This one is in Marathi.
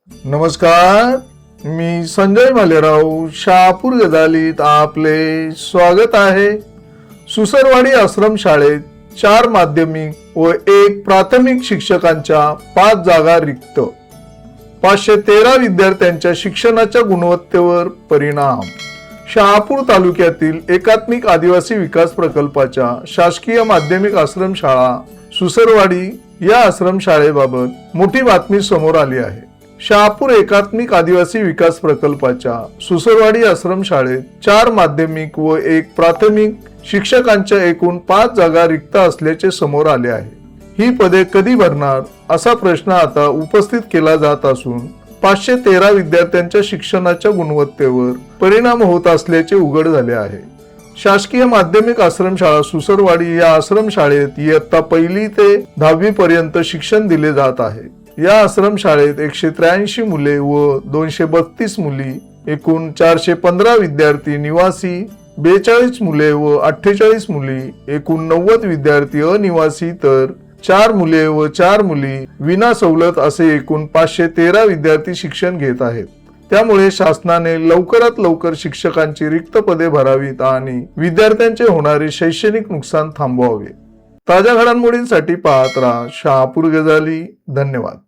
नमस्कार, मी संजय भालेराव शहापूर गजालीत आपले स्वागत आहे। सुसरवाडी आश्रम शाळेत 4 माध्यमिक व 1 प्राथमिक शिक्षकांच्या 5 जागा रिक्त। 513 विद्यार्थ्यांच्या शिक्षणाच्या गुणवत्तेवर परिणाम। शहापूर तालुक्यातील एकात्मिक आदिवासी विकास प्रकल्पाच्या शासकीय माध्यमिक आश्रमशाळा सुसरवाडी या आश्रमशाळेबाबत मोठी बातमी समोर आली आहे। शहापूर एकात्मिक आदिवासी विकास प्रकल्पाच्या सुसरवाडी आश्रमशाळेत 4 माध्यमिक व 1 प्राथमिक शिक्षकांच्या एकूण 5 जागा रिक्त असल्याचे समोर आले आहे। ही पदे कधी भरणार असा प्रश्न आता उपस्थित केला जात असून 513 विद्यार्थ्यांच्या शिक्षणाच्या गुणवत्तेवर परिणाम होत असल्याचे उघड झाले आहे। शासकीय माध्यमिक आश्रमशाळा सुसरवाडी या आश्रमशाळेत इयत्ता 1ली ते 10वी पर्यंत शिक्षण दिले जात आहे। या आश्रमशाळेत 183 मुले व 232 मुली, एकूण 415 विद्यार्थी निवासी, 42 मुले व 48 मुली, एकूण 90 विद्यार्थी अनिवासी, तर 4 मुले व 4 मुली विना सवलत असे एकूण 513 विद्यार्थी शिक्षण घेत आहेत। त्यामुळे शासनाने लवकरात लवकर शिक्षकांची रिक्त पदे भरावीत आणि विद्यार्थ्यांचे होणारे शैक्षणिक नुकसान थांबवावे। ताज्या घडामोडींसाठी पाहत राहा शहापूर गजाली। धन्यवाद।